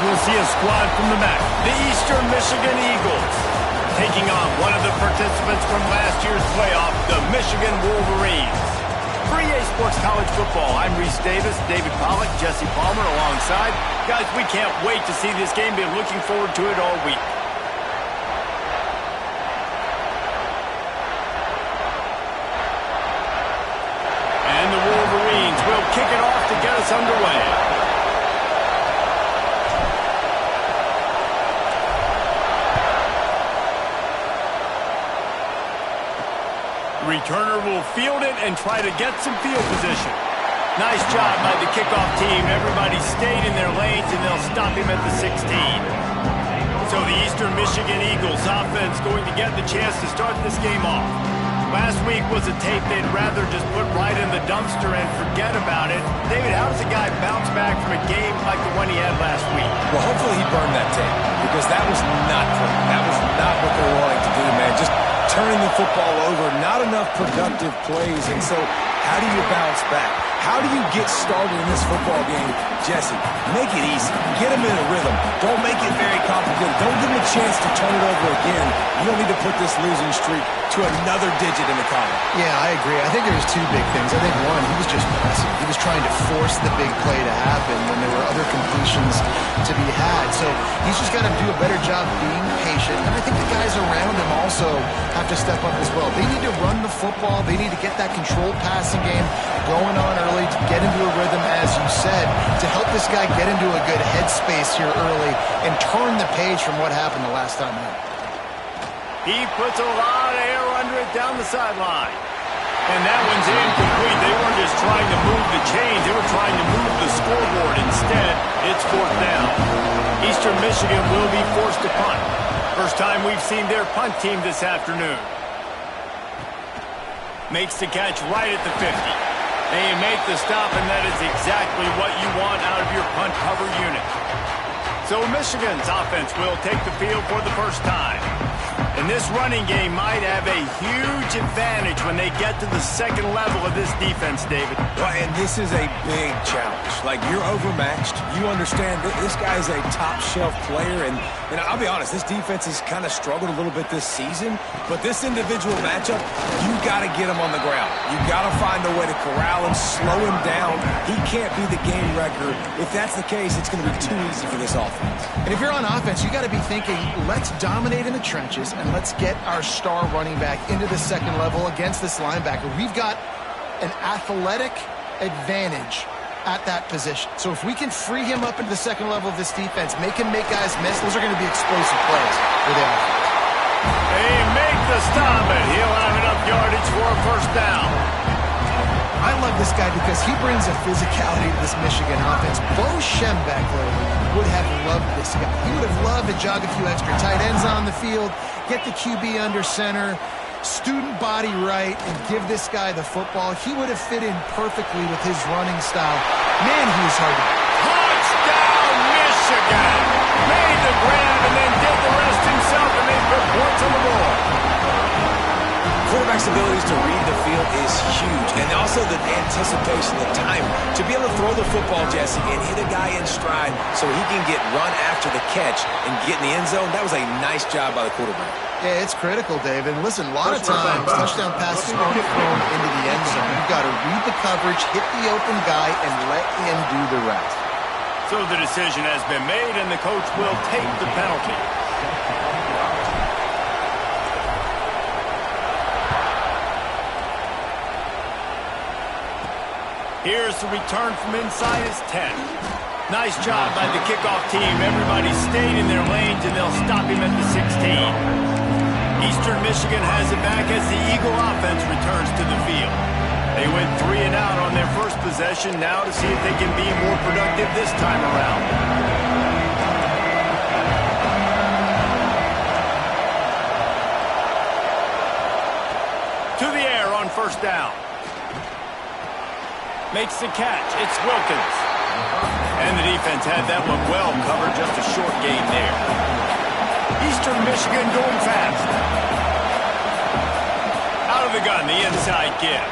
we'll see a squad from the MAC. The Eastern Michigan Eagles taking on one of the participants from last year's playoff, the Michigan Wolverines. For EA Sports College Football, I'm Reese Davis, David Pollack, Jesse Palmer alongside. Guys, we can't wait to see this game. Been looking forward to it all week. And the Wolverines will kick it off to get us underway. Returner will field it and try to get some field position. Nice job by the kickoff team. Everybody stayed in their lanes, and they'll stop him at the 16. So the Eastern Michigan Eagles offense going to get the chance to start this game off. Last week was a tape they'd rather just put right in the dumpster and forget about it. David, how does a guy bounce back from a game like the one he had last week? Well, hopefully he burned that tape, because that was not pretty. That was not what they were wanting to do, man. Just turning the football over, not enough productive plays, and so how do you bounce back? How do you get started in this football game? Jesse, make it easy. Get him in a rhythm. Don't make it very complicated. Don't give him a chance to turn it over again. You don't need to put this losing streak to another digit in the column. Yeah, I agree. I think there was two big things. I think one, he was just pressing. He was trying to force the big play to happen when there were other completions to be had. So he's just got to do a better job being patient. And I think the guys around him also have to step up as well. They need to run the football. They need to get that controlled passing game going on early to get into a rhythm, as you said, to help this guy get into a good headspace here early and turn the page from what happened the last time out. He puts a lot of air under it down the sideline. And that one's incomplete. They weren't just trying to move the chains. They were trying to move the scoreboard. Instead, it's fourth down. Eastern Michigan will be forced to punt. First time we've seen their punt team this afternoon. Makes the catch right at the 50. They make the stop, and that is exactly what you want out of your punt cover unit. So Michigan's offense will take the field for the first time. And this running game might have a huge advantage when they get to the second level of this defense, David. Well, and this is a big challenge. Like, you're overmatched. You understand that this guy's a top-shelf player. And I'll be honest, this defense has kind of struggled a little bit this season. But this individual matchup, you got to get him on the ground. You got to find a way to corral him, slow him down. He can't be the game wrecker. If that's the case, it's going to be too easy for this offense. And if you're on offense, you got to be thinking, let's dominate in the trenches and let's get our star running back into the second level against this linebacker. We've got an athletic advantage at that position. So if we can free him up into the second level of this defense, make him make guys miss, those are going to be explosive plays for the offense. They make the stop, and he'll have enough yardage for a first down. I love this guy because he brings a physicality to this Michigan offense. Bo Schembechler would have loved this guy. He would have loved to jog a few extra tight ends on the field, get the QB under center, student body right, and give this guy the football. He would have fit in perfectly with his running style. Man, he was hard to beat. Touchdown, Michigan! Made the grab and then did the rest himself, and they put points on the board. Quarterback's abilities to read the field is huge, and also the anticipation, the time to be able to throw the football, Jesse, and hit a guy in stride so he can get run after the catch and get in the end zone. That was a nice job by the quarterback. Yeah, it's critical, David. Listen, a lot of times touchdown passes aren't thrown into the end zone. You've got to read the coverage, hit the open guy, and let him do the rest. So the decision has been made, and the coach will take the penalty. Here's the return from inside his 10. Nice job by the kickoff team. Everybody stayed in their lanes, and they'll stop him at the 16. Eastern Michigan has it back as the Eagle offense returns to the field. They went 3 and out on their first possession, now to see if they can be more productive this time around. To the air on first down. Makes the catch. It's Wilkins. And the defense had that one well covered. Just a short gain there. Eastern Michigan going fast. Out of the gun, the inside give.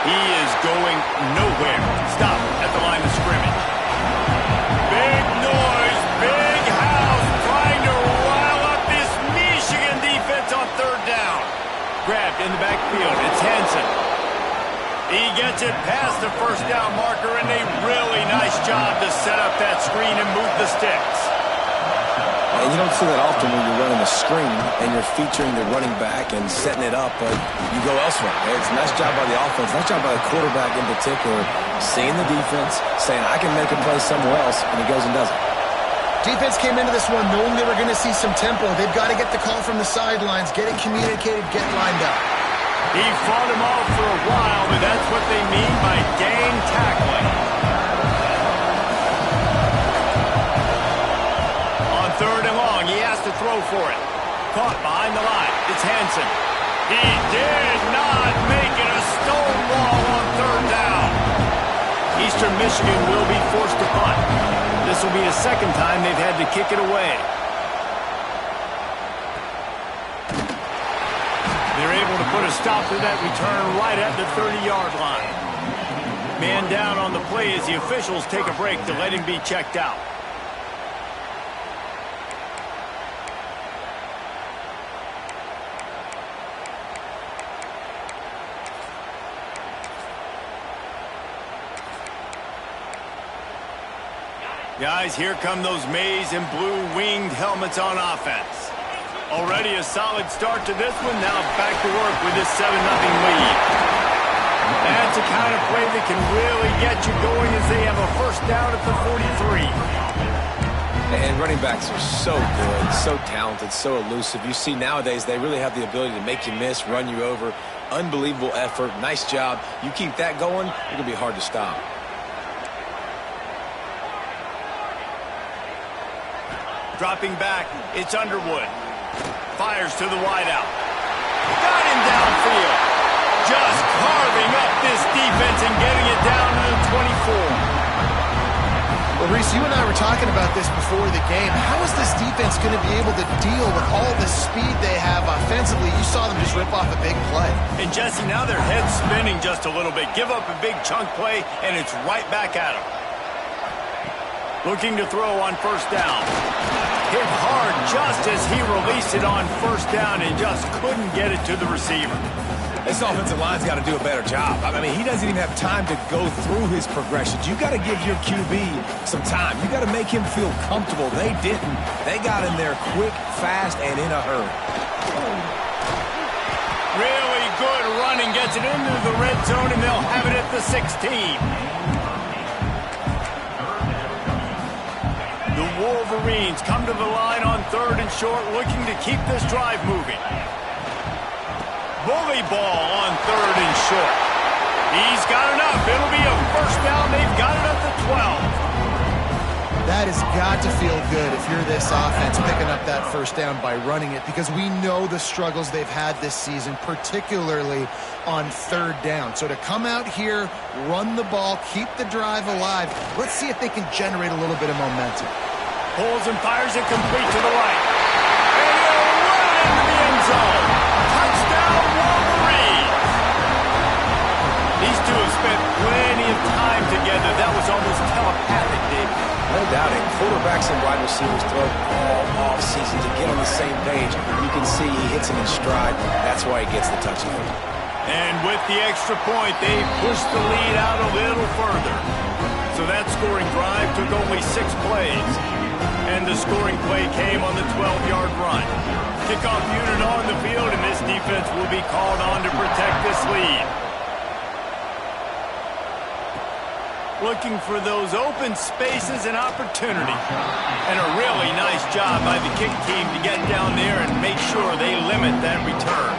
He is going nowhere. Stop at the line of scrimmage. Big noise, big field. It's Hansen. He gets it past the first down marker, and a really nice job to set up that screen and move the sticks. And you don't see that often when you're running a screen and you're featuring the running back and setting it up, but you go elsewhere. It's a nice job by the offense, nice job by the quarterback in particular, seeing the defense, saying, I can make a play somewhere else, and he goes and does it. Defense came into this one knowing they were going to see some tempo. They've got to get the call from the sidelines, get it communicated, get lined up. He fought him off for a while, but that's what they mean by gang tackling. On third and long, he has to throw for it. Caught behind the line. It's Hansen. He did not make it a stonewall on third down. Eastern Michigan will be forced to punt. This will be the second time they've had to kick it away. They're able to put a stop to that return right at the 30-yard line. Man down on the play as the officials take a break to let him be checked out. Guys, here come those maize and blue winged helmets on offense. Already a solid start to this one. Now back to work with this 7-0 lead. That's a kind of play that can really get you going as they have a first down at the 43. And running backs are so good, so talented, so elusive. You see nowadays they really have the ability to make you miss, run you over. Unbelievable effort. Nice job. You keep that going, it's going to be hard to stop. Dropping back, it's Underwood. Fires to the wideout. Got him downfield. Just carving up this defense and getting it down to the 24. Well, Reese, you and I were talking about this before the game. How is this defense going to be able to deal with all the speed they have offensively? You saw them just rip off a big play. And Jesse, now their head's spinning just a little bit. Give up a big chunk play, and it's right back at them. Looking to throw on first down. Hit hard just as he released it on first down and just couldn't get it to the receiver. This offensive line's got to do a better job. I mean, he doesn't even have time to go through his progressions. You got to give your QB some time. You got to make him feel comfortable. They didn't. They got in there quick, fast, and in a hurry. Really good running. Gets it into the red zone, and they'll have it at the 16. The Wolverines come to the line on third and short, looking to keep this drive moving. Bully ball on third and short. He's got enough. It'll be a first down. They've got it at the 12. That has got to feel good if you're this offense picking up that first down by running it, because we know the struggles they've had this season, particularly on third down. So to come out here, run the ball, keep the drive alive, let's see if they can generate a little bit of momentum. Pulls and fires it complete to the right. And he'll run it into the end zone. Touchdown, Wolverines! These two have spent plenty of time together. That was almost telepathic, Dave. No doubt, and quarterbacks and wide receivers throw all off-season to get on the same page. You can see he hits it in stride. That's why he gets the touchdown. And with the extra point, they pushed the lead out a little further. So that scoring drive took only 6 plays. And the scoring play came on the 12-yard run. Kickoff unit on the field, and this defense will be called on to protect this lead. Looking for those open spaces and opportunity. And a really nice job by the kick team to get down there and make sure they limit that return.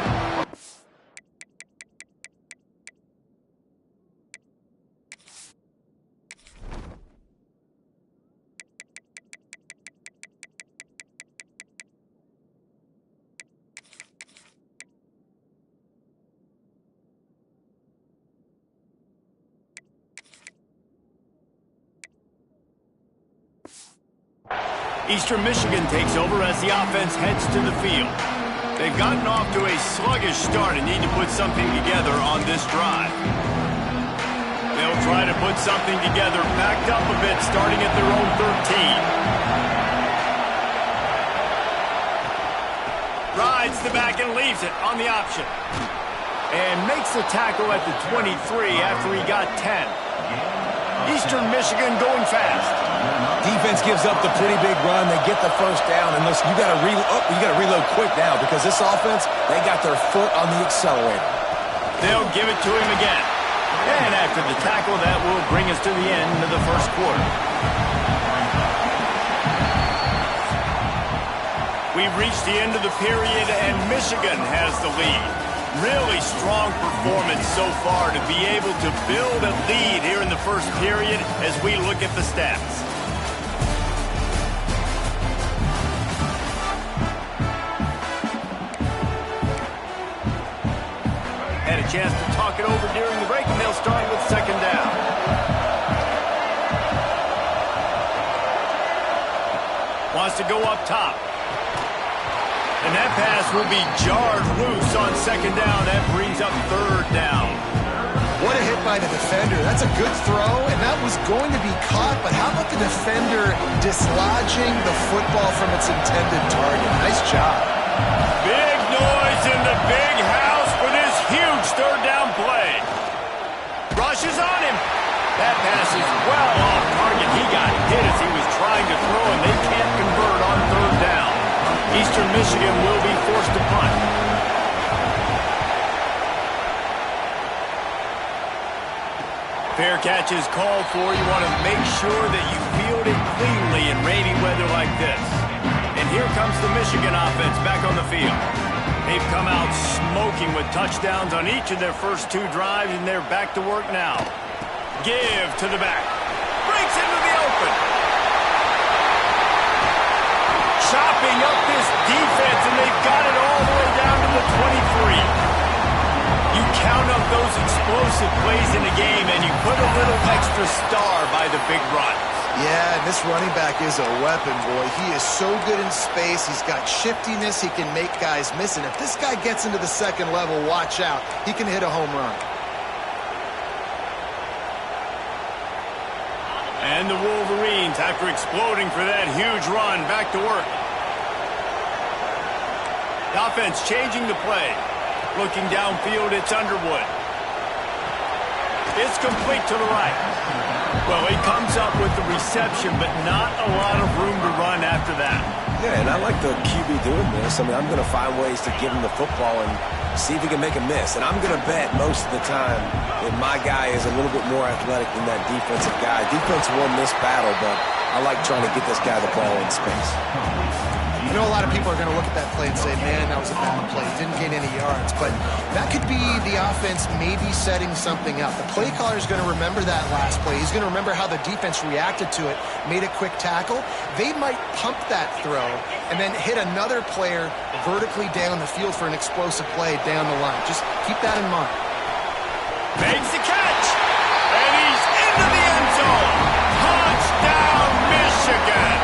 Eastern Michigan takes over as the offense heads to the field. They've gotten off to a sluggish start and need to put something together on this drive. They'll try to put something together, backed up a bit, starting at their own 13. Rides the back and leaves it on the option. and makes the tackle at the 23 after he got 10. Eastern Michigan going fast. Defense gives up the pretty big run. They get the first down, and listen, you got to reload quick now because this offense, they got their foot on the accelerator. They'll give it to him again. And after the tackle, that will bring us to the end of the first quarter. We've reached the end of the period, and Michigan has the lead. Really strong performance so far to be able to build a lead here in the first period as we look at the stats. Had a chance to talk it over during the break, and they'll start with second down. Wants to go up top. And that pass will be jarred loose on second down. That brings up third down. What a hit by the defender. That's a good throw, and that was going to be caught, but how about the defender dislodging the football from its intended target? Nice job. Big noise in the big house for this huge third down play. Rushes on him. That pass is well off target. He got hit as he was trying to throw, and they can't convert on third down. Eastern Michigan will be forced to punt. Fair catch is called for. You want to make sure that you field it cleanly in rainy weather like this. And here comes the Michigan offense back on the field. They've come out smoking with touchdowns on each of their first two drives, and they're back to work now. Give to the back. Breaks into the open. Chopping up this defense, and they've got it all the way down to the 23. You count up those explosive plays in the game, and you put a little extra star by the big run. Yeah, and this running back is a weapon, boy. He is so good in space. He's got shiftiness. He can make guys miss. And if this guy gets into the second level, watch out. He can hit a home run. And the Wolverines, after exploding for that huge run, back to work. The offense changing the play. Looking downfield, it's Underwood. It's complete to the right. Well, he comes up with the reception, but not a lot of room to run after that. Yeah, and I like the QB doing this. I mean, I'm going to find ways to give him the football and see if he can make a miss. And I'm going to bet most of the time that my guy is a little bit more athletic than that defensive guy. Defense won this battle, but I like trying to get this guy the ball in space. You know, a lot of people are going to look at that play and say, man, that was a bad play. Didn't gain any yards. But that could be the offense maybe setting something up. The play caller is going to remember that last play. He's going to remember how the defense reacted to it, made a quick tackle. They might pump that throw and then hit another player vertically down the field for an explosive play down the line. Just keep that in mind. Makes the catch, and he's into the end zone. Touchdown, Michigan.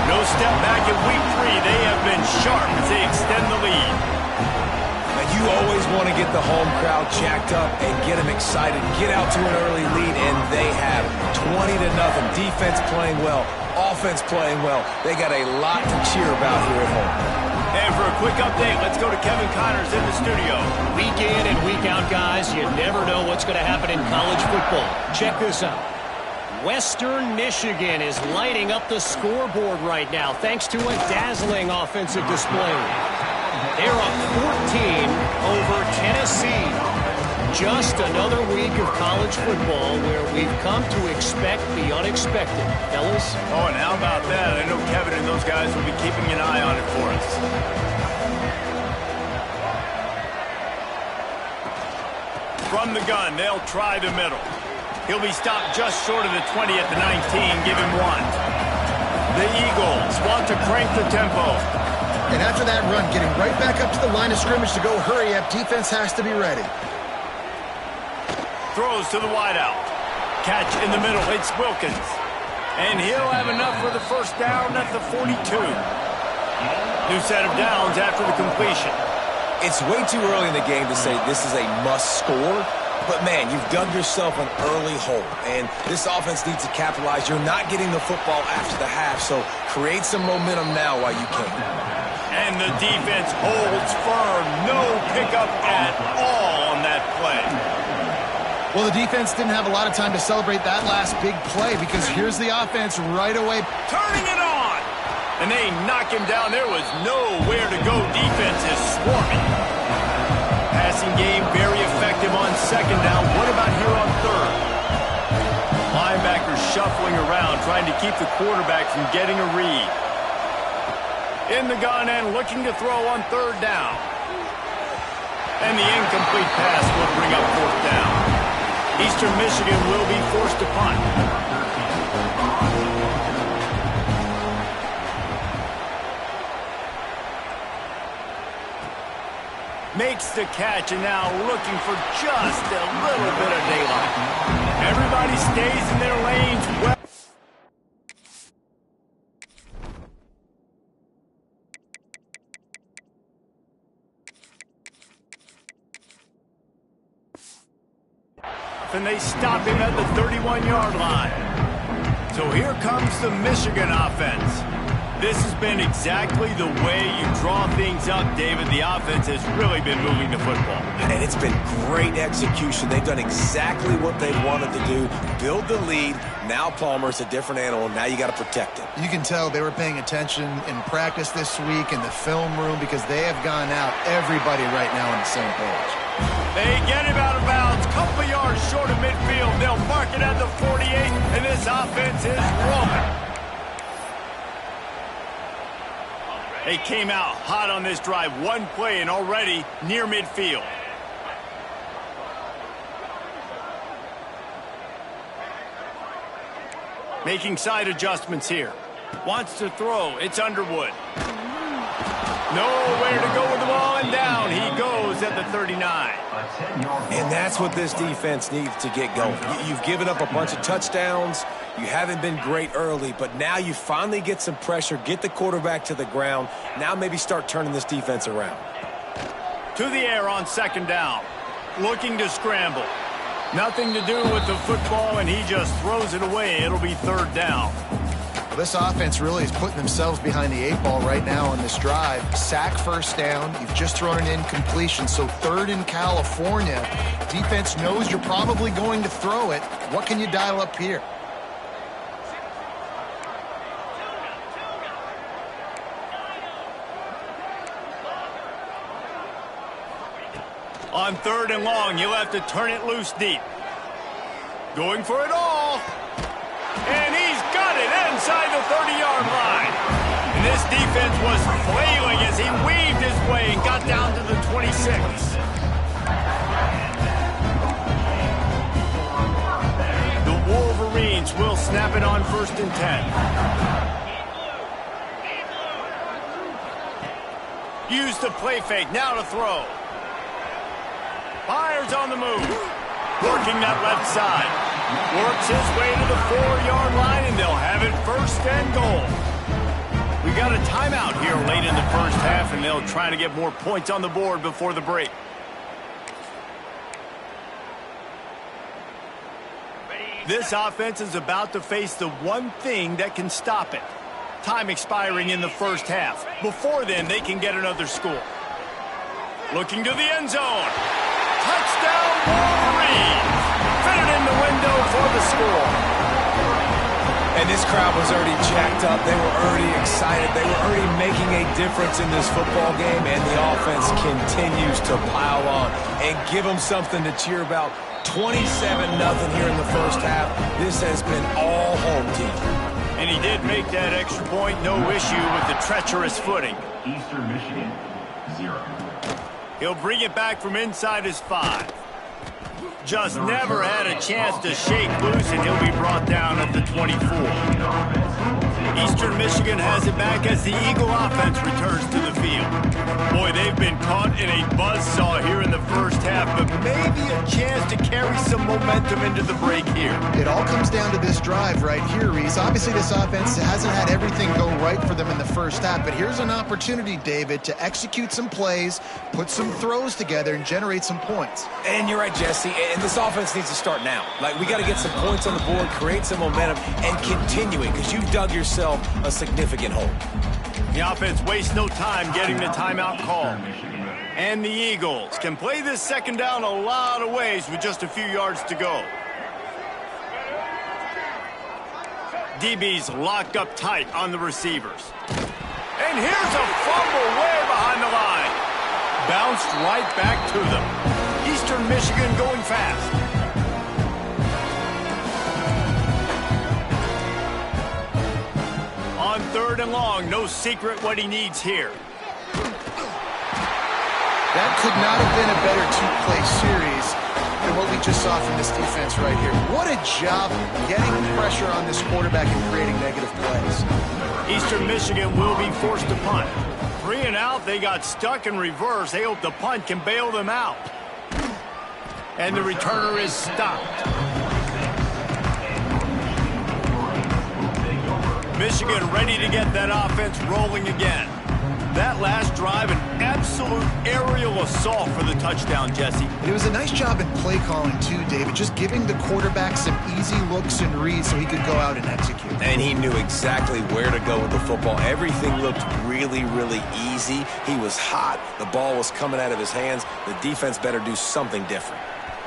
No step back in week 3. They have been sharp as they extend the lead. Now, you always want to get the home crowd jacked up and get them excited. Get out to an early lead, and they have 20-0. Defense playing well. Offense playing well. They got a lot to cheer about here at home. And for a quick update, let's go to Kevin Connors in the studio. Week in and week out, guys, you never know what's going to happen in college football. Check this out. Western Michigan is lighting up the scoreboard right now thanks to a dazzling offensive display. They're up 14 over Tennessee. Just another week of college football where we've come to expect the unexpected. Fellas? Oh, and how about that? I know Kevin and those guys will be keeping an eye on it for us. From the gun, they'll try the middle. He'll be stopped just short of the 20 at the 19. Give him 1. The Eagles want to crank the tempo. And after that run, getting right back up to the line of scrimmage to go hurry up, defense has to be ready. Throws to the wideout. Catch in the middle. It's Wilkins. And he'll have enough for the first down at the 42. New set of downs after the completion. It's way too early in the game to say this is a must score. But, man, you've dug yourself an early hole, and this offense needs to capitalize. You're not getting the football after the half, so create some momentum now while you can. And the defense holds firm. No pickup at all Well, the defense didn't have a lot of time to celebrate that last big play because here's the offense right away. Turning it on! And they knock him down. There was nowhere to go. Defense is swarming. Passing game very effective on second down. What about here on third? Linebackers shuffling around, trying to keep the quarterback from getting a read. In the gun and looking to throw on third down. And the incomplete pass will bring up fourth down. Eastern Michigan will be forced to punt. Makes the catch and now looking for just a little bit of daylight. Everybody stays in their lanes. Well, and they stop him at the 31-yard line. So here comes the Michigan offense. This has been exactly the way you draw things up, David. The offense has really been moving the football. And it's been great execution. They've done exactly what they wanted to do. Build the lead. Now Palmer's a different animal. Now you got to protect him. You can tell they were paying attention in practice this week in the film room because they have gone out, everybody right now on the same page. They get him out of bounds, couple yards short of midfield. They'll mark it at the 48, and this offense is rolling. They came out hot on this drive. One play and already near midfield. Making side adjustments here. Wants to throw. It's Underwood. Nowhere to go with the ball, and down he goes at the 39. And that's what this defense needs to get going. You've given up a bunch of touchdowns. You haven't been great early, but now you finally get some pressure, get the quarterback to the ground. Now maybe start turning this defense around. To the air on second down. Looking to scramble. Nothing to do with the football, and he just throws it away. It'll be third down. Well, this offense really is putting themselves behind the 8 ball right now on this drive. Sack first down. You've just thrown an incompletion, so third in California. Defense knows you're probably going to throw it. What can you dial up here? On third and long, you'll have to turn it loose deep. Going for it all. And he's got it inside the 30-yard line. And this defense was flailing as he weaved his way and got down to the 26. The Wolverines will snap it on first and 10. Use the play fake, now to throw. Fires on the move. Working that left side. Works his way to the 4-yard line, and they'll have it first and goal. We got a timeout here late in the first half, and they'll try to get more points on the board before the break. This offense is about to face the one thing that can stop it. Time expiring in the first half. Before then, they can get another score. Looking to the end zone. Touchdown, Wolverines! Fit it in the window for the score. And this crowd was already jacked up. They were already excited. They were already making a difference in this football game, and the offense continues to pile on and give them something to cheer about. 27-0 here in the first half. This has been all home team. And he did make that extra point. No issue with the treacherous footing. Eastern Michigan, 0. He'll bring it back from inside his 5. Just never had a chance to shake loose, and he'll be brought down at the 24. Eastern Michigan has it back as the Eagle offense returns to the field. Boy, they've been caught in a buzzsaw here in the first half, but maybe a chance to carry some momentum into the break here. It all comes down to this drive right here, Reese. Obviously, this offense hasn't had everything go right for them in the first half, but here's an opportunity, David, to execute some plays, put some throws together, and generate some points. And you're right, Jesse, and this offense needs to start now. Like, we got to get some points on the board, create some momentum, and continue it, because you've dug yourself a significant hole. The offense wastes no time getting the timeout call. And the Eagles can play this second down a lot of ways with just a few yards to go. DB's locked up tight on the receivers. And here's a fumble way behind the line. Bounced right back to them. Eastern Michigan going fast. On 3rd and long, no secret what he needs here. That could not have been a better two-play series than what we just saw from this defense right here. What a job getting pressure on this quarterback and creating negative plays. Eastern Michigan will be forced to punt. 3 and out, they got stuck in reverse. They hope the punt can bail them out. And the returner is stopped. Michigan ready to get that offense rolling again. That last drive, an absolute aerial assault for the touchdown, Jesse. It was a nice job in play calling too, David, just giving the quarterback some easy looks and reads so he could go out and execute. And he knew exactly where to go with the football. Everything looked really, really easy. He was hot. The ball was coming out of his hands. The defense better do something different.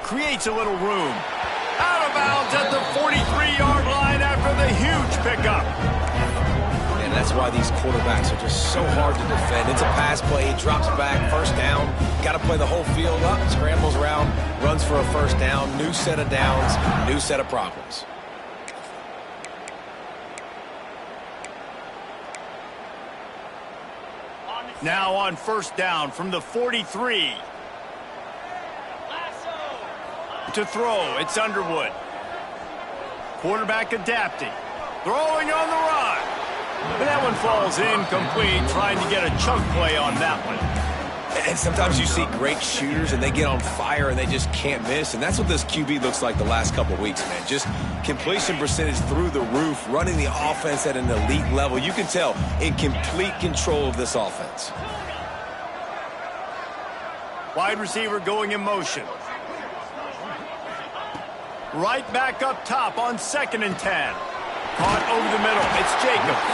Creates a little room. Out of bounds at the 43-yard line after the huge pickup. And that's why these quarterbacks are just so hard to defend. It's a pass play, he drops back, first down. Got to play the whole field up, scrambles around, runs for a first down, new set of downs, new set of problems. Now on 1st down from the 43. To throw, it's Underwood. Quarterback adapting. Throwing on the run. But that one falls incomplete, trying to get a chunk play on that one. And sometimes you see great shooters, and they get on fire, and they just can't miss. And that's what this QB looks like the last couple of weeks, man. Just completion percentage through the roof, running the offense at an elite level. You can tell in complete control of this offense. Wide receiver going in motion. Right back up top on 2nd and 10. Caught over the middle. It's Jacobs.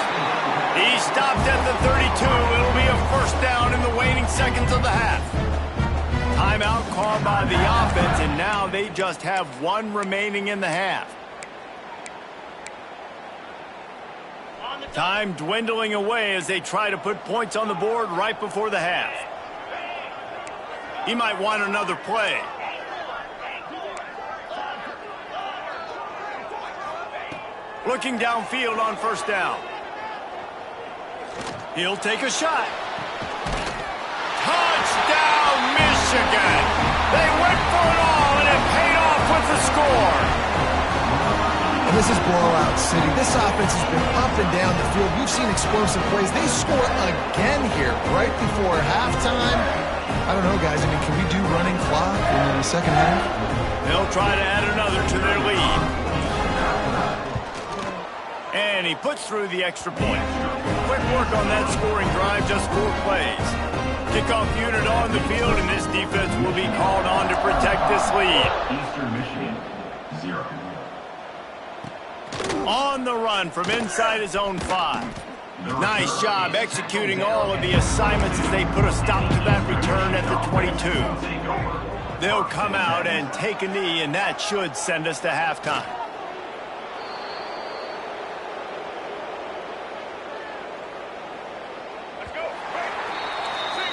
He stopped at the 32. It'll be a first down in the waning seconds of the half. Timeout called by the offense, and now they just have 1 remaining in the half. Time dwindling away as they try to put points on the board right before the half. He might want another play. Looking downfield on 1st down. He'll take a shot. Touchdown, Michigan! They went for it all, and it paid off with the score. And this is blowout city. This offense has been up and down the field. We've seen explosive plays. They score again here right before halftime. I don't know, guys. I mean, can we do running clock in the second half? They'll try to add another to their lead. And he puts through the extra point. Quick work on that scoring drive, just 4 plays. Kickoff unit on the field, and this defense will be called on to protect this lead. Eastern Michigan, 0. On the run from inside his own 5. Nice job executing all of the assignments as they put a stop to that return at the 22. They'll come out and take a knee, and that should send us to halftime.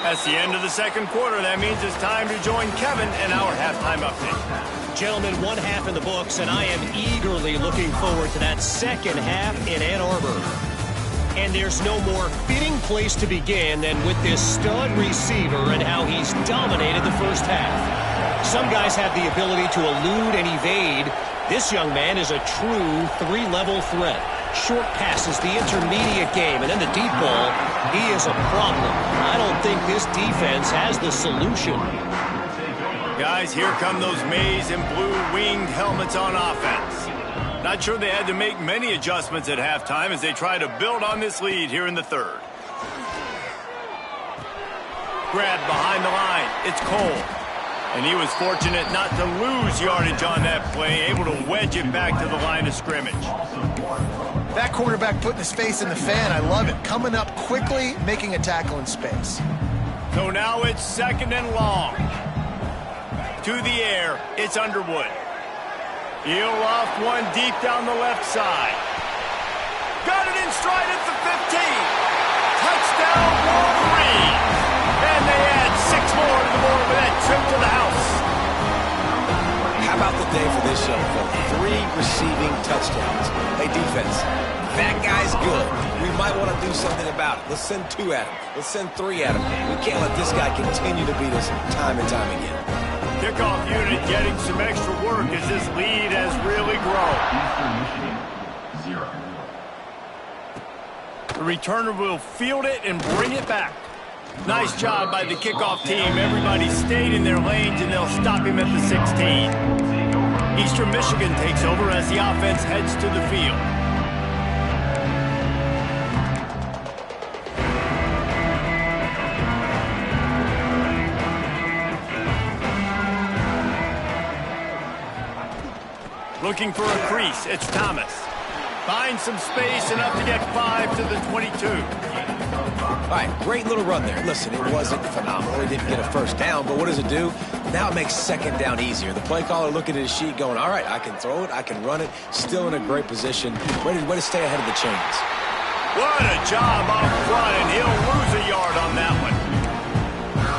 That's the end of the 2nd quarter. That means it's time to join Kevin in our halftime update. Gentlemen, 1 half in the books, and I am eagerly looking forward to that 2nd half in Ann Arbor. And there's no more fitting place to begin than with this stud receiver and how he's dominated the 1st half. Some guys have the ability to elude and evade. This young man is a true 3-level threat. Short passes, the intermediate game, and then the deep ball. He is a problem. I don't think this defense has the solution. Guys, here come those maize and blue winged helmets on offense. Not sure they had to make many adjustments at halftime as they try to build on this lead here in the 3rd. Grabbed behind the line. It's Cole. And he was fortunate not to lose yardage on that play, able to wedge it back to the line of scrimmage. That quarterback putting his face in the fan, I love it. Coming up quickly, making a tackle in space. So now it's 2nd and long. To the air, it's Underwood. He'll loft one deep down the left side. Got it in stride at the 15. Touchdown, Wolverines. And they add 6 more to the board with that trip to the house. How about the day for this young fella? 3 receiving touchdowns. Hey, defense, that guy's good. We might want to do something about it. Let's send 2 at him. Let's send 3 at him. We can't let this guy continue to beat us time and time again. Kickoff unit getting some extra work as this lead has really grown. Eastern Michigan, 0. The returner will field it and bring it back. Nice job by the kickoff team. Everybody stayed in their lanes, and they'll stop him at the 16. Eastern Michigan takes over as the offense heads to the field. Looking for a crease, it's Thomas. Finds some space, enough to get 5 to the 22. All right, great little run there. Listen, it wasn't phenomenal. He didn't get a first down, but what does it do? Now it makes 2nd down easier. The play caller looking at his sheet going, all right, I can throw it, I can run it. Still in a great position. Way to stay ahead of the chains. What a job up front, and he'll lose a yard on that one.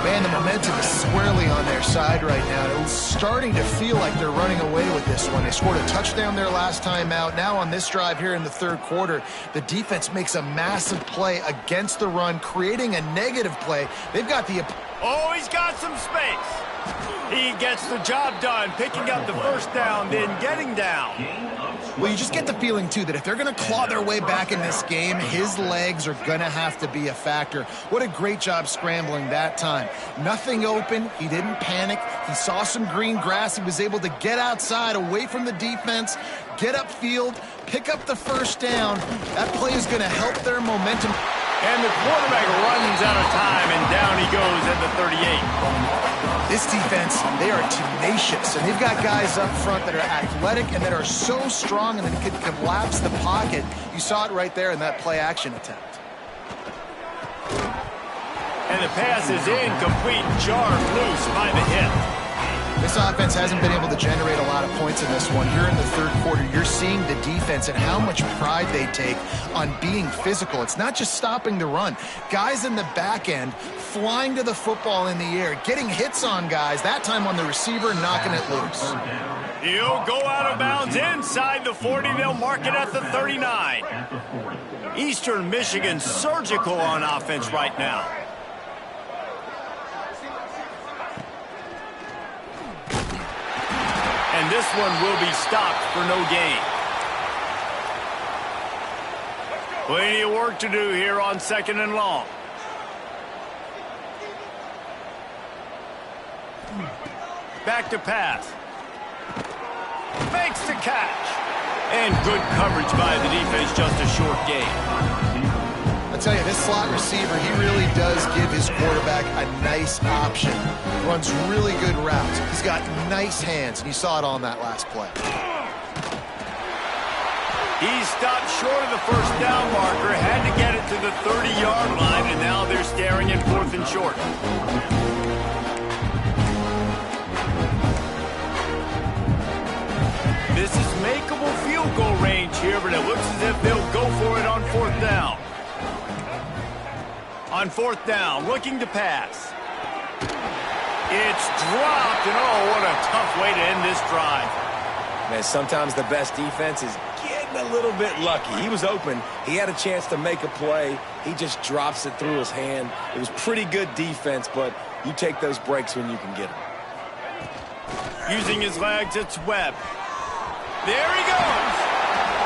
Man, the momentum is squarely on their side right now. It's starting to feel like they're running away with this one. They scored a touchdown their last time out. Now on this drive here in the 3rd quarter, the defense makes a massive play against the run, creating a negative play. They've got the... Oh, he's got some space. He gets the job done, picking up the first down, then getting down. Well, you just get the feeling, too, that if they're going to claw their way back in this game, his legs are going to have to be a factor. What a great job scrambling that time. Nothing open. He didn't panic. He saw some green grass. He was able to get outside, away from the defense, get upfield, pick up the first down. That play is going to help their momentum. And the quarterback runs out of time, and down he goes at the 38. This defense, they are tenacious, and they've got guys up front that are athletic and that are so strong and that can collapse the pocket. You saw it right there in that play-action attempt. And the pass is incomplete, jarred loose by the hip. This offense hasn't been able to generate a lot of points in this one. Here in the 3rd quarter, you're seeing the defense and how much pride they take on being physical. It's not just stopping the run. Guys in the back end flying to the football in the air, getting hits on guys, that time on the receiver, knocking it loose. He'll go out of bounds inside the 40. They'll mark it at the 39. Eastern Michigan surgical on offense right now. And this one will be stopped for no gain. Plenty of work to do here on 2nd and long. Back to pass. Makes the catch. And good coverage by the defense, just a short gain. I tell you, this slot receiver, he really does give his quarterback a nice option. Runs really good routes. He's got nice hands, and you saw it on that last play. He stopped short of the first down marker, had to get it to the 30-yard line, and now they're staring at 4th and short. This is makeable field goal range here, but it looks as if they'll go for it on 4th down. On 4th down, looking to pass. It's dropped, and oh, what a tough way to end this drive. Man, sometimes the best defense is getting a little bit lucky. He was open. He had a chance to make a play. He just drops it through his hand. It was pretty good defense, but you take those breaks when you can get them. Using his legs, it's Webb. There he goes.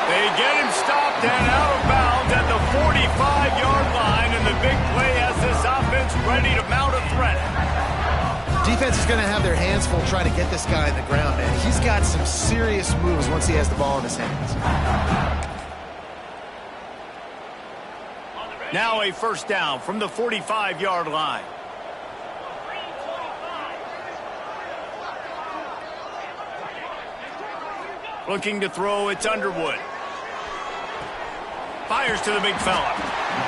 They get him stopped and out of bounds at the 45-yard line, and the big play has this offense ready to mount a threat. Defense is going to have their hands full trying to get this guy in the ground, man. He's got some serious moves once he has the ball in his hands. Now a first down from the 45-yard line. Looking to throw, it's Underwood. Fires to the big fella.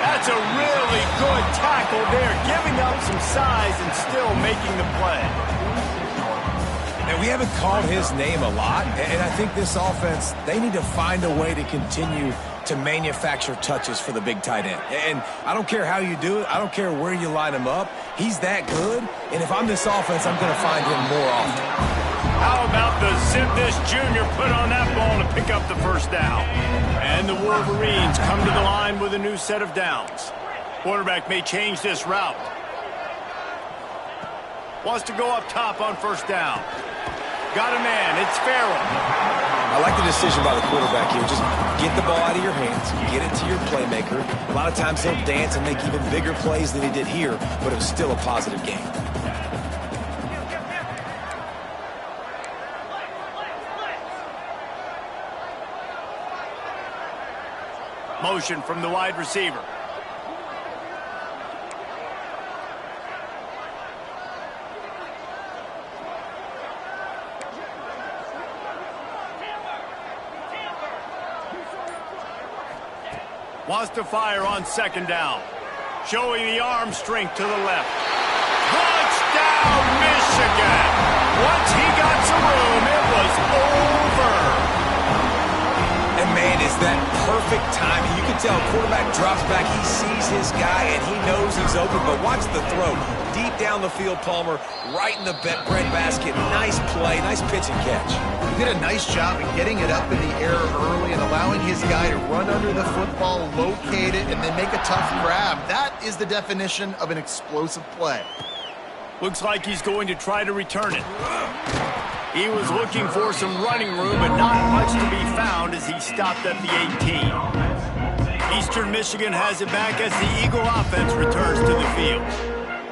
That's a really good tackle there, giving up some size and still making the play. And we haven't called his name a lot, and I think this offense, they need to find a way to continue to manufacture touches for the big tight end. And I don't care how you do it. I don't care where you line him up. He's that good, and if I'm this offense, I'm going to find him more often. How about the zip this junior put on that ball to pick up the first down? And the Wolverines come to the line with a new set of downs. Quarterback may change this route. Wants to go up top on first down. Got a man. It's Farrell. I like the decision by the quarterback here. Just get the ball out of your hands, get it to your playmaker. A lot of times he'll dance and make even bigger plays than he did here, but it was still a positive game. Motion from the wide receiver. Wants to fire on second down. Showing the arm strength to the left. Touchdown, Michigan! Once he got some room, it was over. And, man, is that perfect timing. You can tell quarterback drops back. He sees his guy, and he knows he's open. But watch the throw. Deep down the field, Palmer, right in the bread basket. Nice play, nice pitch and catch. He did a nice job of getting it up in the air early and allowing his guy to run under the football, locate it, and then make a tough grab. That is the definition of an explosive play. Looks like he's going to try to return it. He was looking for some running room, but not much to be found as he stopped at the 18. Eastern Michigan has it back as the Eagle offense returns to the field.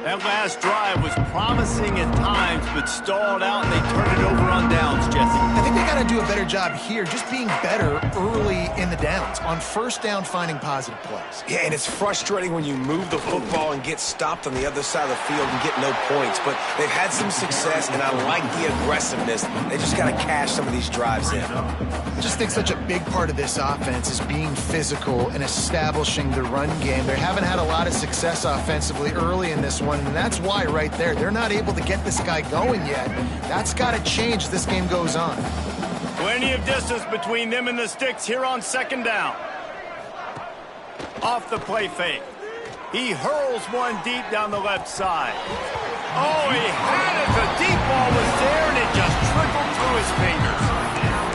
That last drive was promising at times, but stalled out, and they turned it over on downs, Jesse. I think they got to do a better job here, just being better early in the downs, on first down finding positive plays. Yeah, and it's frustrating when you move the football and get stopped on the other side of the field and get no points. But they've had some success, and I like the aggressiveness. They just got to cash some of these drives in. I just think such a big part of this offense is being physical and establishing the run game. They haven't had a lot of success offensively early in this one, and that's why right there, they're not able to get this guy going yet. That's got to change as this game goes on. Plenty of distance between them and the sticks here on second down. Off the play fake. He hurls one deep down the left side. Oh, he had it. The deep ball was there, and it just trickled through his fingers.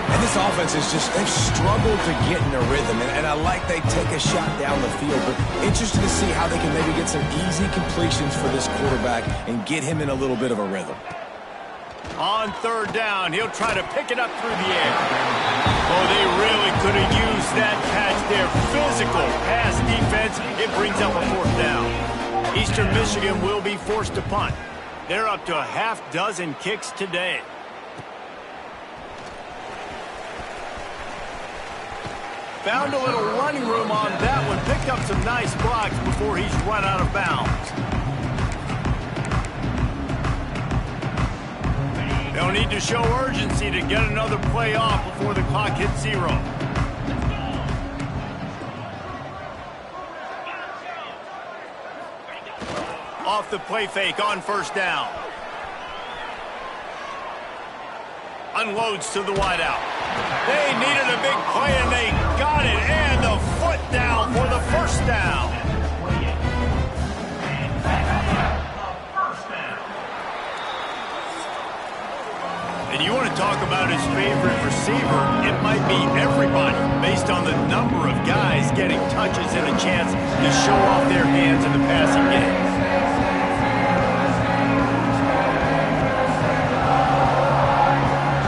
And this offense is just, they've struggled to get in a rhythm, and I like they take a shot down the field, but interested to see how they can maybe get some easy completions for this quarterback and get him in a little bit of a rhythm. On third down, he'll try to pick it up through the air. Oh, they really could have used that catch there. Physical pass defense, it brings up a fourth down. Eastern Michigan will be forced to punt. They're up to a half dozen kicks today. Found a little running room on that one. Picked up some nice blocks before he's run out of bounds. They'll need to show urgency to get another play off before the clock hits 0. Off the play fake on first down. Unloads to the wideout. They needed a big play, and they got it. And the foot down for the first down. And you want to talk about his favorite receiver, it might be everybody based on the number of guys getting touches and a chance to show off their hands in the passing game.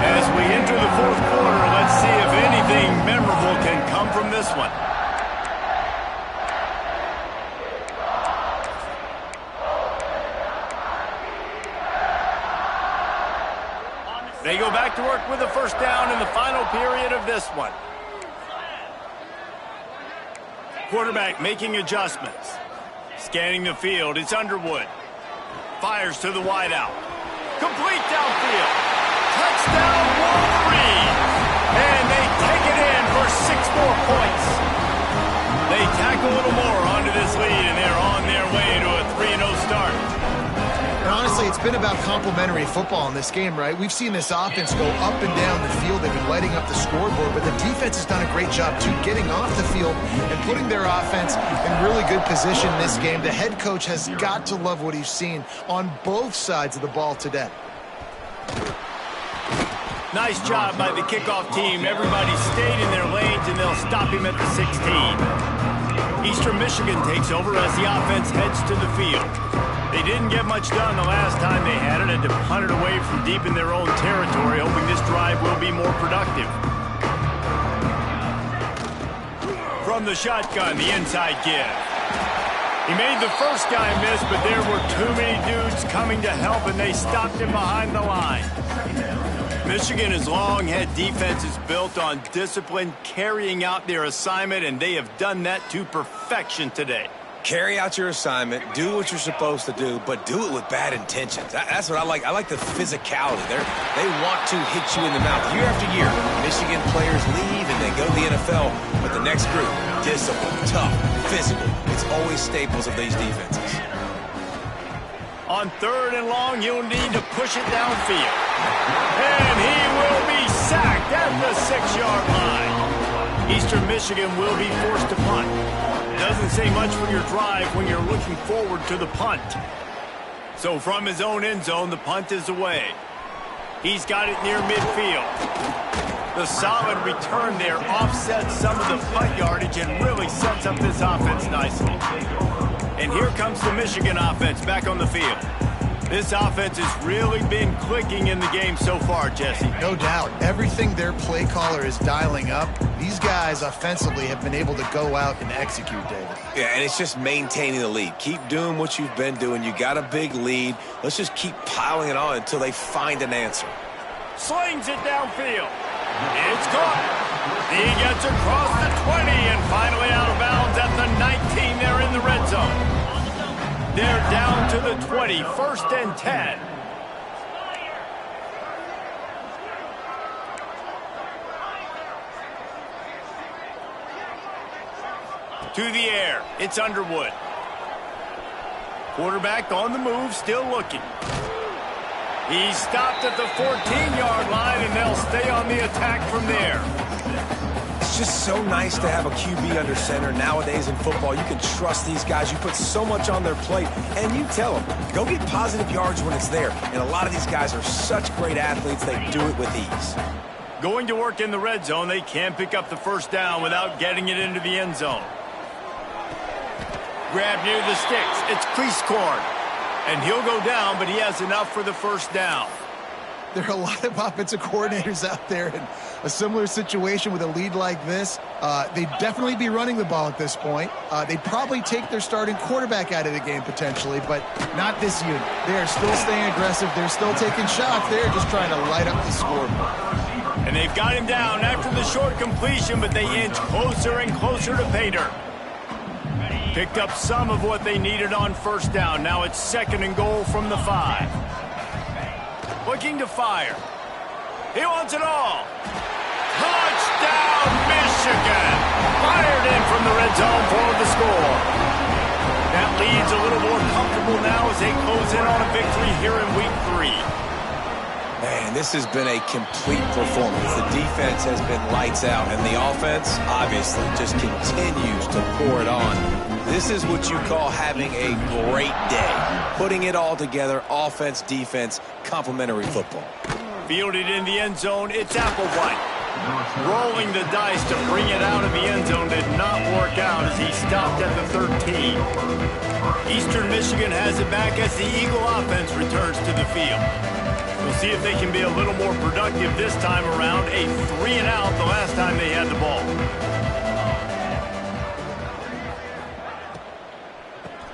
As we enter the fourth quarter, let's see if anything memorable can come from this one. They go back to work with a first down in the final period of this one. Quarterback making adjustments. Scanning the field, it's Underwood. Fires to the wideout. Complete downfield. Touchdown Wolverines. And they take it in for 6 more points. They tack a little more onto been about complementary football in this game, right? We've seen this offense go up and down the field. They've been lighting up the scoreboard, but the defense has done a great job, too, getting off the field and putting their offense in really good position in this game. The head coach has got to love what he's seen on both sides of the ball today. Nice job by the kickoff team. Everybody stayed in their lanes, and they'll stop him at the 16. Eastern Michigan takes over as the offense heads to the field. They didn't get much done the last time they had it, and to punt it away from deep in their own territory, hoping this drive will be more productive. From the shotgun, the inside give. He made the first guy miss, but there were too many dudes coming to help, and they stopped him behind the line. Michigan has long had defenses built on discipline, carrying out their assignment, and they have done that to perfection today. Carry out your assignment, do what you're supposed to do, but do it with bad intentions. That's what I like. I like the physicality. They want to hit you in the mouth. Year after year, Michigan players leave and they go to the NFL, but the next group, discipline, tough, physical. It's always staples of these defenses. On 3rd and long, he'll need to push it downfield. And he will be sacked at the 6-yard line. Eastern Michigan will be forced to punt. Doesn't say much for your drive when you're looking forward to the punt. So from his own end zone, the punt is away. He's got it near midfield. The solid return there offsets some of the punt yardage and really sets up this offense nicely. And here comes the Michigan offense back on the field. This offense has really been clicking in the game so far, Jesse. No doubt. Everything their play caller is dialing up, these guys offensively have been able to go out and execute, David. Yeah, and it's just maintaining the lead. Keep doing what you've been doing. You got a big lead. Let's just keep piling it on until they find an answer. Slings it downfield. It's caught. He gets across the 20 and finally out of bounds at the 19. They're in the red zone. They're down to the 20, 1st and 10. To the air, it's Underwood. Quarterback on the move, still looking. He's stopped at the 14-yard line, and they'll stay on the attack from there. It's just so nice to have a QB under center nowadays in football. You can trust these guys. You put so much on their plate, and you tell them, go get positive yards when it's there. And a lot of these guys are such great athletes, they do it with ease. Going to work in the red zone, they can pick up the first down without getting it into the end zone. Grab near the sticks. It's Cleescorn. And he'll go down, but he has enough for the first down. There are a lot of offensive coordinators out there in a similar situation with a lead like this. They'd definitely be running the ball at this point. They'd probably take their starting quarterback out of the game potentially, but not this unit. They are still staying aggressive. They're still taking shots. They're just trying to light up the scoreboard. And they've got him down after the short completion, but they inch closer and closer to pay dirt. Picked up some of what they needed on first down. Now it's 2nd and goal from the 5. Looking to fire. He wants it all. Touchdown, Michigan! Fired in from the red zone for the score. That lead's a little more comfortable now as they close in on a victory here in week 3. Man, this has been a complete performance. The defense has been lights out, and the offense obviously just continues to pour it on. This is what you call having a great day. Putting it all together, offense, defense, complementary football. Fielded in the end zone, it's Applewhite. Rolling the dice to bring it out of the end zone did not work out as he stopped at the 13. Eastern Michigan has it back as the Eagle offense returns to the field. We'll see if they can be a little more productive this time around. A 3-and-out the last time they had the ball.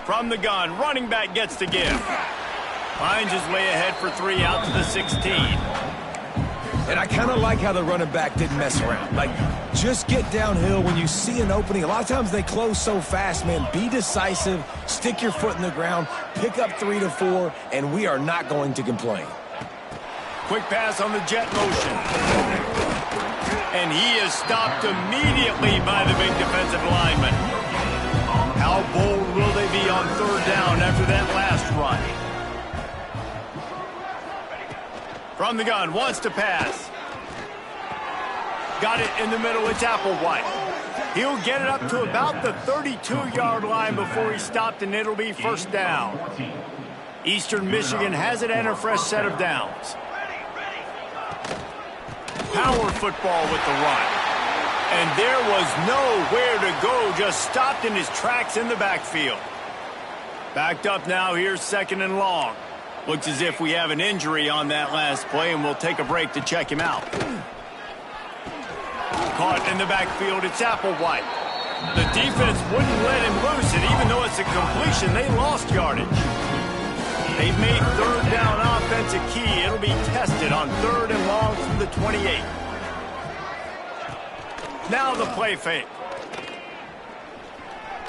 From the gun, running back gets the give. Finds his way ahead for 3 out to the 16. And I kind of like how the running back didn't mess around. Like, just get downhill when you see an opening. A lot of times they close so fast, man. Be decisive, stick your foot in the ground, pick up 3 to 4, and we are not going to complain. Quick pass on the jet motion. And he is stopped immediately by the big defensive lineman. How bold will they be on 3rd down after that last run? From the gun, wants to pass. Got it in the middle, it's Applewhite. He'll get it up to about the 32-yard line before he stopped, and it'll be first down. Eastern Michigan has it and a fresh set of downs. Power football with the run. And there was nowhere to go, just stopped in his tracks in the backfield. Backed up now, here's 2nd and long. Looks as if we have an injury on that last play, and we'll take a break to check him out. Caught in the backfield, it's Applewhite. The defense wouldn't let him loose, and even though it's a completion, they lost yardage. They've made 3rd down offense a key. It'll be tested on 3rd and long from the 28. Now the play fake.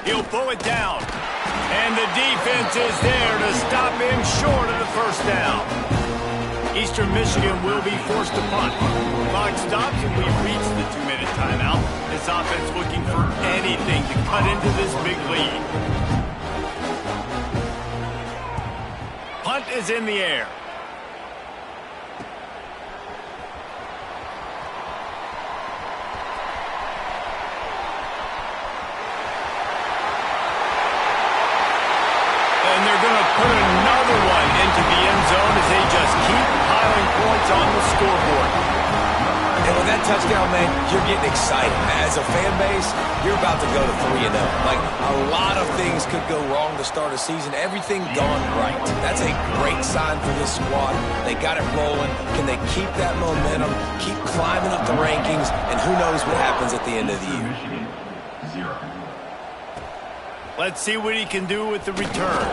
He'll pull it down. And the defense is there to stop him short of the first down. Eastern Michigan will be forced to punt. Clock stops and we've reached the 2-minute timeout. This offense looking for anything to cut into this big lead. Punt is in the air. And they're going to put another one into the end zone as they just keep piling points on the scoreboard. And with that touchdown, man, you're getting excited. As a fan base, you're about to go to 3-0. Like, a lot of things could go wrong to start a season. Everything gone right. That's a great sign for this squad. They got it rolling. Can they keep that momentum, keep climbing up the rankings, and who knows what happens at the end of the year. Michigan, 0. Let's see what he can do with the return.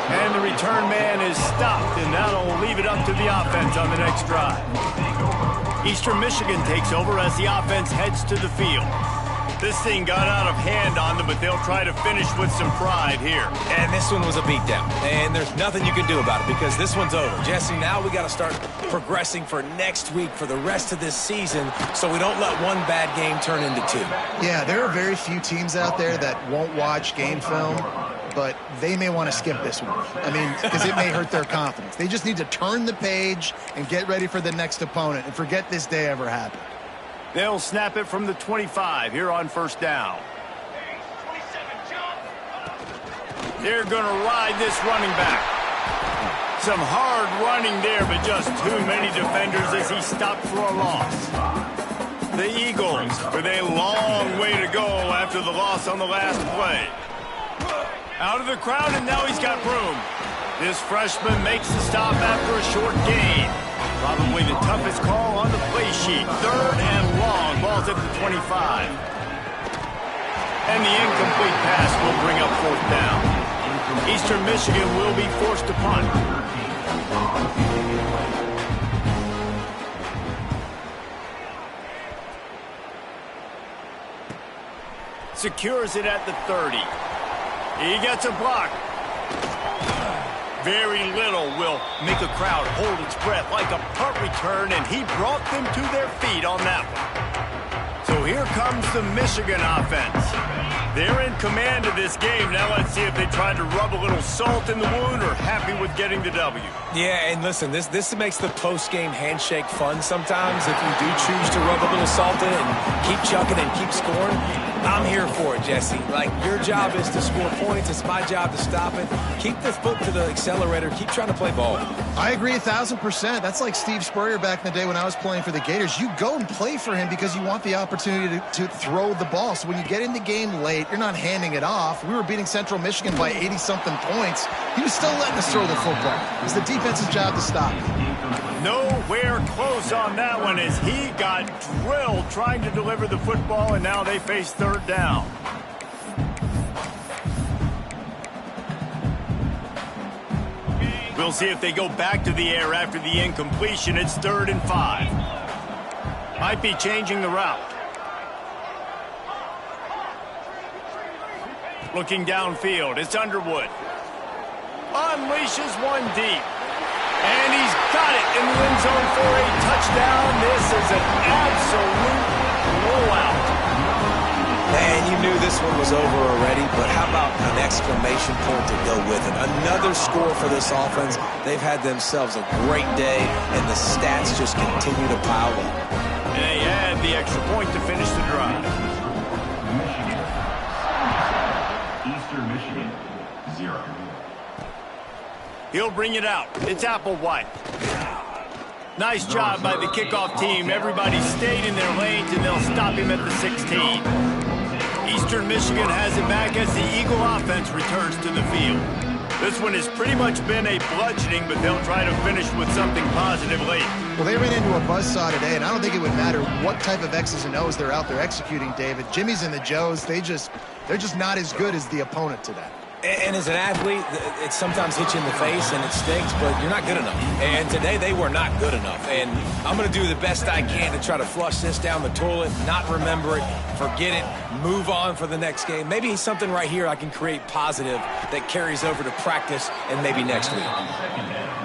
And the return man is stopped, and that'll leave it up to the offense on the next drive. Eastern Michigan takes over as the offense heads to the field. This thing got out of hand on them, but they'll try to finish with some pride here. And this one was a beatdown. And there's nothing you can do about it because this one's over. Jesse, now we got to start progressing for next week for the rest of this season so we don't let one bad game turn into 2. Yeah, there are very few teams out there that won't watch game film, but they may want to skip this one. I mean, because it may hurt their confidence. They just need to turn the page and get ready for the next opponent and forget this day ever happened. They'll snap it from the 25 here on first down. They're going to ride this running back. Some hard running there, but just too many defenders as he stopped for a loss. The Eagles with a long way to go after the loss on the last play. Out of the crowd, and now he's got room. This freshman makes the stop after a short gain. Probably the toughest call on the play sheet. 3rd and long. Ball's at the 25. And the incomplete pass will bring up 4th down. Eastern Michigan will be forced to punt. Secures it at the 30. He gets a block. Very little will make a crowd hold its breath like a punt return, and he brought them to their feet on that one. So here comes the Michigan offense. They're in command of this game. Now let's see if they try to rub a little salt in the wound or happy with getting the W. Yeah, and listen, this makes the post-game handshake fun sometimes. If you do choose to rub a little salt in it and keep chucking and keep scoring, I'm here for it, Jesse. Like, your job is to score points. It's my job to stop it. Keep the foot to the accelerator. Keep trying to play ball. I agree 1,000%. That's like Steve Spurrier back in the day when I was playing for the Gators. You go and play for him because you want the opportunity to throw the ball. So when you get in the game late, you're not handing it off. We were beating Central Michigan by 80-something points. He was still letting us throw the football. It's the defense's job to stop it. Nowhere close on that one as he got drilled trying to deliver the football, and now they face 3rd down. We'll see if they go back to the air after the incompletion. It's 3rd and 5. Might be changing the route. Looking downfield, it's Underwood. Unleashes one deep. And he's got it in the end zone for a touchdown. This is an absolute blowout. And you knew this one was over already, but how about an exclamation point to go with it? Another score for this offense. They've had themselves a great day, and the stats just continue to pile up. And they add the extra point to finish the drive. Michigan. Eastern Michigan, 0. He'll bring it out. It's Applewhite. Nice job by the kickoff team. Everybody stayed in their lanes, and they'll stop him at the 16. Eastern Michigan has it back as the Eagle offense returns to the field. This one has pretty much been a bludgeoning, but they'll try to finish with something positive late. Well, they ran into a buzzsaw today, and I don't think it would matter what type of X's and O's they're out there executing, David. Jimmy's and the Joes, they're just not as good as the opponent today. And as an athlete, it sometimes hits you in the face and it stinks, but you're not good enough. And today they were not good enough. And I'm going to do the best I can to try to flush this down the toilet, not remember it, forget it, move on for the next game. Maybe something right here I can create positive that carries over to practice and maybe next week.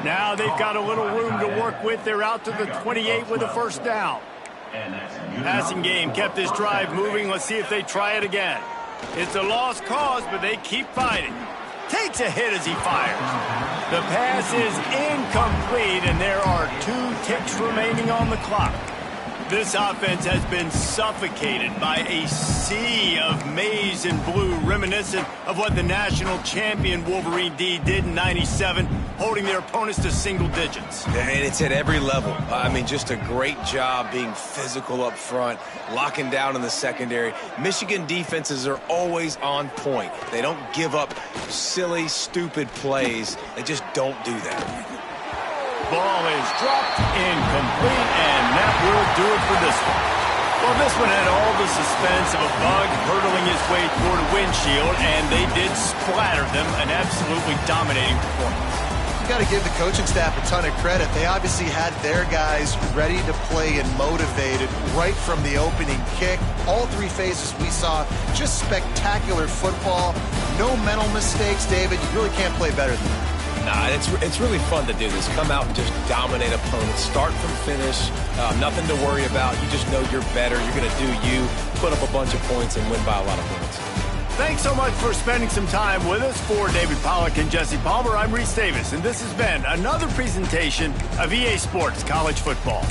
Now they've got a little room to work with. They're out to the 28 with a first down. Passing game kept this drive moving. Let's see if they try it again. It's a lost cause, but they keep fighting. Takes a hit as he fires. The pass is incomplete, and there are 2 ticks remaining on the clock. This offense has been suffocated by a sea of maize and blue, reminiscent of what the national champion Wolverine D did in '97, holding their opponents to single digits. And it's at every level. I mean, just a great job being physical up front, locking down in the secondary. Michigan defenses are always on point. They don't give up silly, stupid plays. They just don't do that. Ball is dropped, incomplete, and that will do it for this one. Well, this one had all the suspense of a bug hurtling his way toward a windshield, and they did splatter them. An absolutely dominating performance. You got to give the coaching staff a ton of credit. They obviously had their guys ready to play and motivated right from the opening kick. All 3 phases we saw, just spectacular football. No mental mistakes, David. You really can't play better than that. Nah, it's really fun to do this. Come out and just dominate opponents. Start from finish. Nothing to worry about. You just know you're better. You're going to do you. Put up a bunch of points and win by a lot of points. Thanks so much for spending some time with us. For David Pollack and Jesse Palmer, I'm Reese Davis, and this has been another presentation of EA Sports College Football.